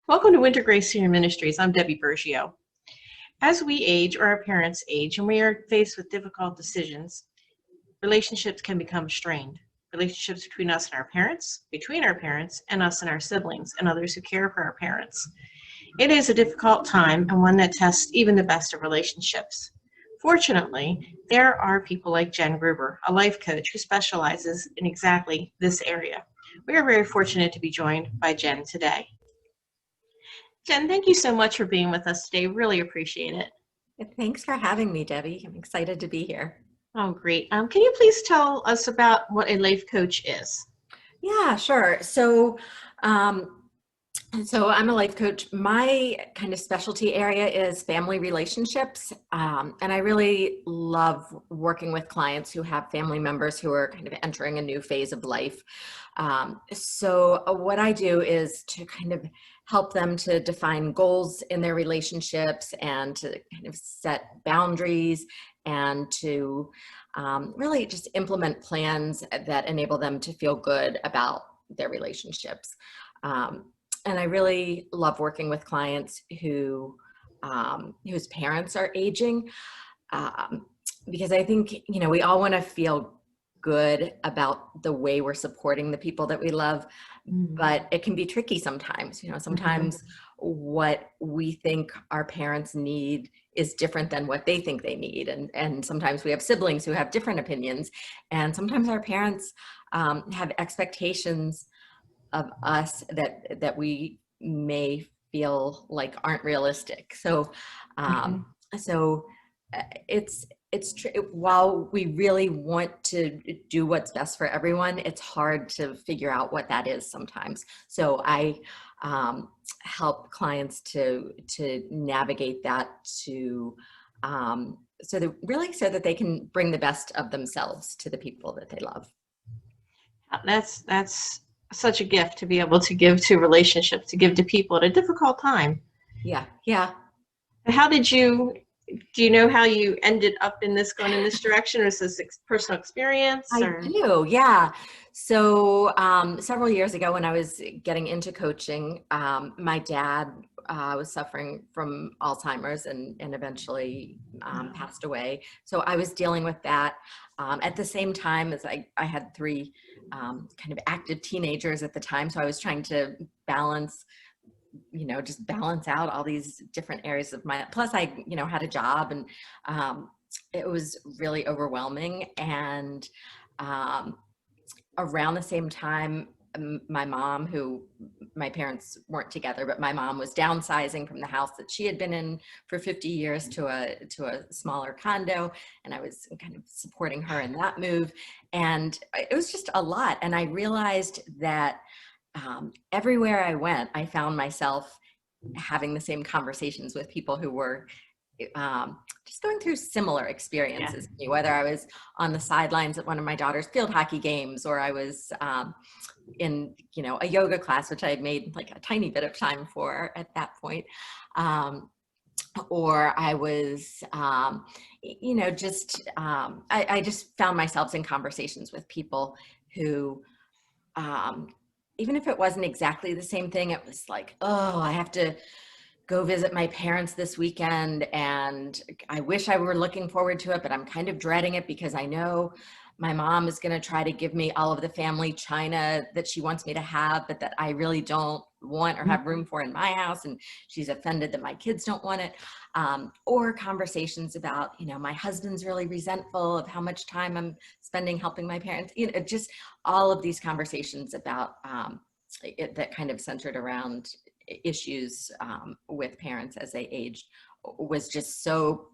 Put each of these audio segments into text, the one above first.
Welcome to Winter Grace Senior Ministries. I'm Debbie Bergio. As we age or our parents age and we are faced with difficult decisions, relationships can become strained. Relationships between us and our parents, between our parents, and us and our siblings and others who care for our parents. It is a difficult time and one that tests even the best of relationships. Fortunately, there are people like Jenn Gruber, a life coach who specializes in exactly this area. We are very fortunate to be joined by Jenn today. Jenn, thank you so much for being with us today. Really appreciate it. Thanks for having me, Debbie. I'm excited to be here. Oh, great. Can you please tell us about what a life coach is? Yeah, sure. So I'm a life coach. My kind of specialty area is family relationships. And I really love working with clients who have family members who are kind of entering a new phase of life. So what I do is to kind of help them to define goals in their relationships and to kind of set boundaries and to really just implement plans that enable them to feel good about their relationships. And I really love working with clients who whose parents are aging, because I think, we all want to feel good about the way we're supporting the people that we love, but it can be tricky sometimes. Sometimes what we think our parents need is different than what they think they need. And sometimes we have siblings who have different opinions. And sometimes our parents have expectations of us that we may feel like aren't realistic. So, so it's true. While we really want to do what's best for everyone, it's hard to figure out what that is sometimes. So I help clients to navigate that so that they can bring the best of themselves to the people that they love. That's such a gift to be able to give to relationships, to give to people at a difficult time. Yeah. Do you know how you ended up going in this direction? Or is this personal experience? I do, yeah. So several years ago when I was getting into coaching, my dad was suffering from Alzheimer's and eventually passed away. So I was dealing with that at the same time as I had three kind of active teenagers at the time. So I was trying to just balance out all these different areas of plus I, had a job, and it was really overwhelming. And around the same time, my mom, my parents weren't together, but my mom was downsizing from the house that she had been in for 50 years to a smaller condo. And I was kind of supporting her in that move. And it was just a lot. And I realized that everywhere I went, I found myself having the same conversations with people who were just going through similar experiences. Yeah. Whether I was on the sidelines at one of my daughter's field hockey games, or I was in, a yoga class, which I had made like a tiny bit of time for at that point. Or I was, I just found myself in conversations with people who, even if it wasn't exactly the same thing, it was like, oh, I have to go visit my parents this weekend, and I wish I were looking forward to it, but I'm kind of dreading it because I know my mom is going to try to give me all of the family china that she wants me to have, but that I really don't want or have room for in my house, and she's offended that my kids don't want it. Or conversations about, my husband's really resentful of how much time I'm spending helping my parents. Just all of these conversations about that kind of centered around issues with parents as they aged was just so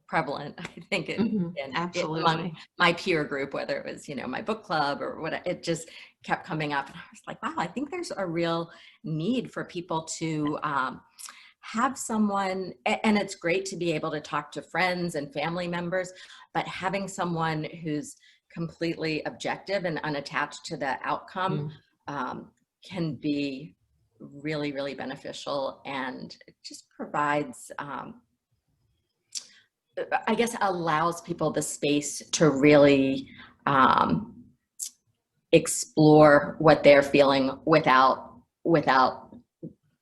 prevalent, I think, among my peer group, whether it was, my book club or what, it just kept coming up. And I was like, wow, I think there's a real need for people to have someone, and it's great to be able to talk to friends and family members, but having someone who's completely objective and unattached to the outcome can be really, really beneficial, and it just provides, I guess, allows people the space to really explore what they're feeling without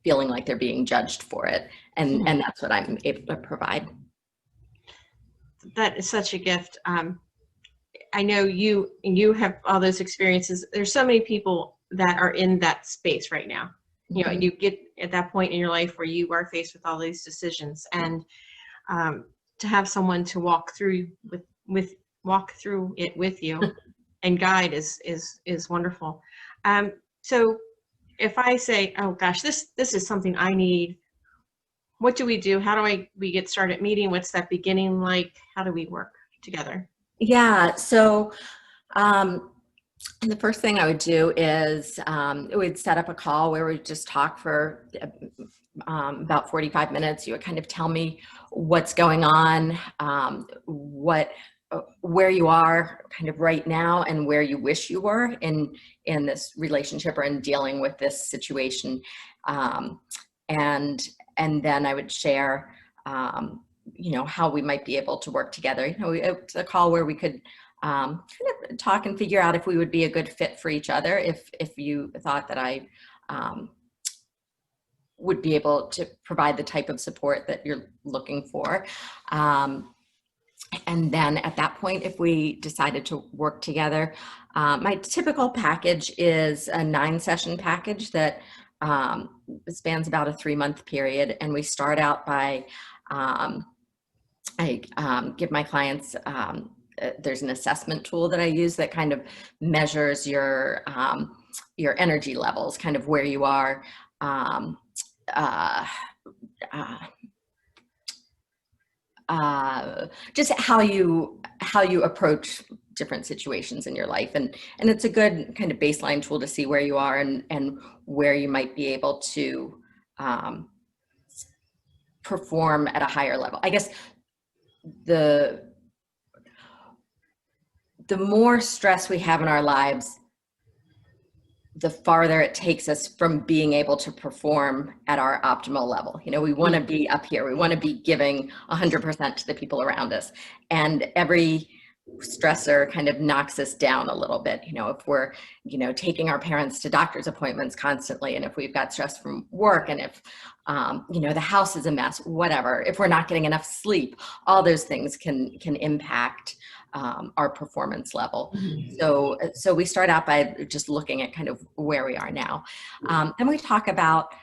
feeling like they're being judged for it. And that's what I'm able to provide. That is such a gift. I know you have all those experiences. There's so many people that are in that space right now. You know, you get at that point in your life where you are faced with all these decisions, and to have someone to walk through it with you and guide is wonderful. So if I say, oh gosh, this is something I need, what do we do? How do we get started meeting? What's that beginning like? How do we work together? Yeah. So the first thing I would do is we'd set up a call where we just talk for about 45 minutes. You would kind of tell me what's going on, where you are kind of right now, and where you wish you were in this relationship or in dealing with this situation. And then I would share, how we might be able to work together. It's a call where we could kind of talk and figure out if we would be a good fit for each other. If you thought that I would be able to provide the type of support that you're looking for. And then at that point, if we decided to work together, my typical package is a 9-session package that spans about a 3-month period. And we start out by, I give my clients, there's an assessment tool that I use that kind of measures your energy levels, kind of where you are, just how you approach different situations in your life, and it's a good kind of baseline tool to see where you are and where you might be able to perform at a higher level. I guess the more stress we have in our lives, the farther it takes us from being able to perform at our optimal level. We want to be up here. We want to be giving 100% to the people around us. And every stressor kind of knocks us down a little bit. If we're, taking our parents to doctor's appointments constantly, and if we've got stress from work, and if, the house is a mess, whatever, if we're not getting enough sleep, all those things can impact our performance level. So we start out by just looking at kind of where we are now. Then we talk about,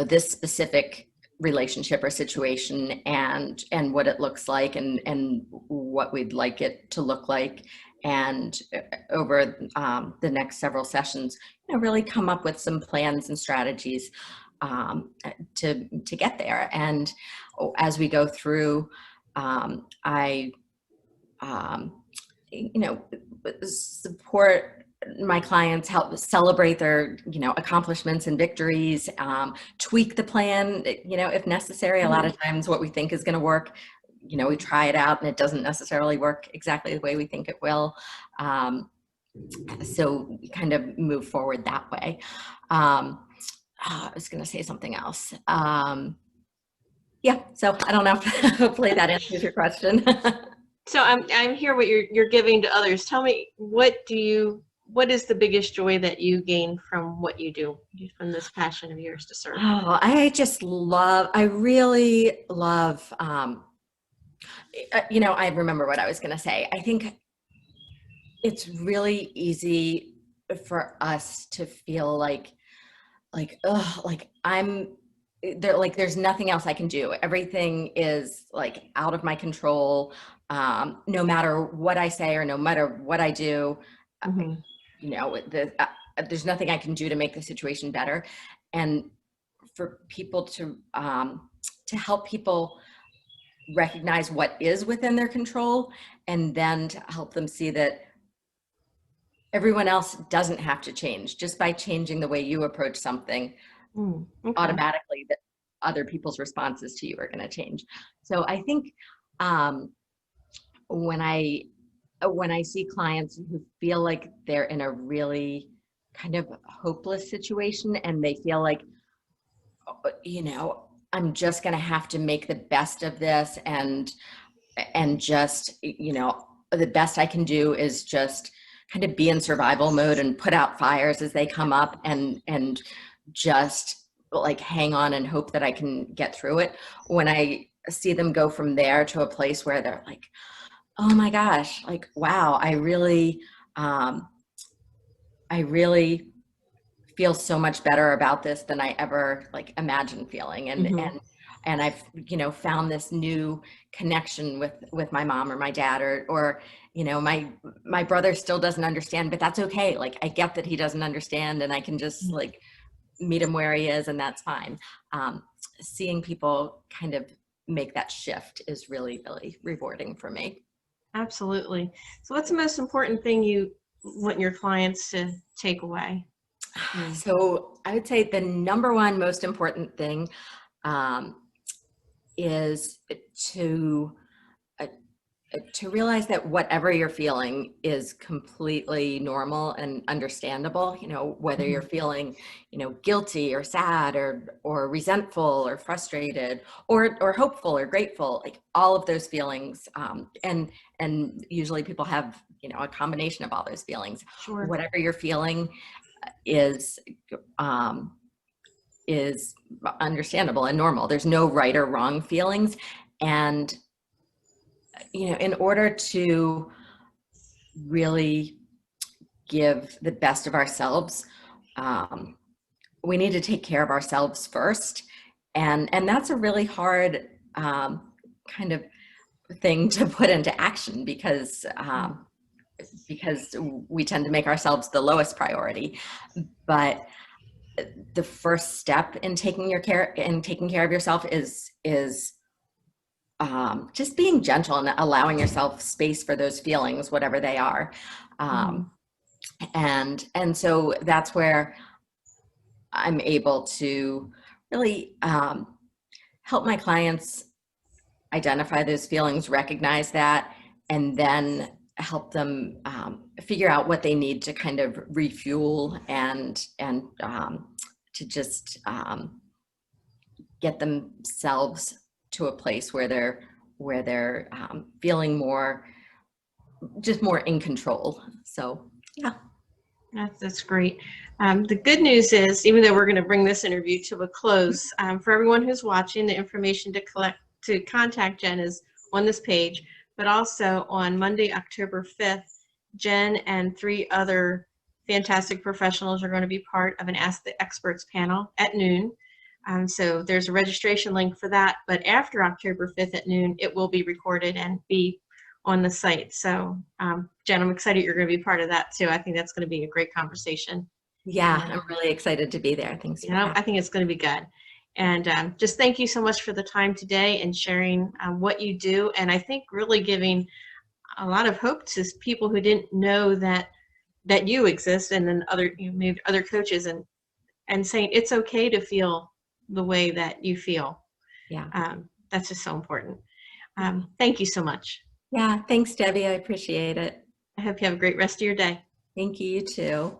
this specific relationship or situation and what it looks like and what we'd like it to look like. And over the next several sessions, really come up with some plans and strategies to get there. And as we go through, I support my clients, help celebrate their, accomplishments and victories, tweak the plan, if necessary. A lot of times what we think is going to work, we try it out and it doesn't necessarily work exactly the way we think it will. So we kind of move forward that way. I was going to say something else. Yeah, so I don't know. Hopefully that answers your question. So I'm hear what you're giving to others. Tell me, what is the biggest joy that you gain from what you do, from this passion of yours to serve? Oh, I really love, I remember what I was going to say. I think it's really easy for us to feel like I'm there, like there's nothing else I can do. Everything is like out of my control. No matter what I say or no matter what I do, there's nothing I can do to make the situation better. And for people to help people recognize what is within their control, and then to help them see that everyone else doesn't have to change. Just by changing the way you approach something, automatically that other people's responses to you are going to change. So I think when I see clients who feel like they're in a really kind of hopeless situation and they feel like, I'm just going to have to make the best of this, and just, the best I can do is just kind of be in survival mode and put out fires as they come up and just like hang on and hope that I can get through it. When I see them go from there to a place where they're like, oh my gosh, like, wow, um, I really feel so much better about this than I ever like imagined feeling. And I've, found this new connection with my mom or my dad, or, my brother still doesn't understand, but that's okay. Like, I get that he doesn't understand, and I can just like meet him where he is, and that's fine. Seeing people kind of make that shift is really, really rewarding for me. Absolutely. So what's the most important thing you want your clients to take away? So I would say the number one most important thing um, is uh, to realize that whatever you're feeling is completely normal and understandable. Whether you're feeling, guilty or sad or resentful or frustrated or hopeful or grateful, like all of those feelings, and usually people have, a combination of all those feelings. Sure. Whatever you're feeling is um, is understandable and normal. There's no right or wrong feelings. And, in order to really give the best of ourselves, we need to take care of ourselves first. And that's a really hard kind of thing to put into action because we tend to make ourselves the lowest priority. But the first step in taking care of yourself is just being gentle and allowing yourself space for those feelings, whatever they are. And so that's where I'm able to really help my clients identify those feelings, recognize that, and then help them figure out what they need to kind of refuel and to just get themselves to a place where they're feeling just more in control. So yeah. That's great. The good news is, even though we're going to bring this interview to a close, for everyone who's watching, the information to contact Jenn is on this page, but also on Monday, October 5th, Jenn and 3 other fantastic professionals are going to be part of an Ask the Experts panel at noon. So there's a registration link for that, but after October 5th at noon, it will be recorded and be on the site. So Jenn, I'm excited you're going to be part of that too. I think that's going to be a great conversation. Yeah, I'm really excited to be there. Thanks. I think it's going to be good. And just thank you so much for the time today and sharing what you do. And I think really giving a lot of hope to people who didn't know that you exist, and then maybe other coaches, and saying it's okay to feel the way that you feel. Yeah. That's just so important. Thank you so much. Yeah. Thanks, Debbie. I appreciate it. I hope you have a great rest of your day. Thank you, you too.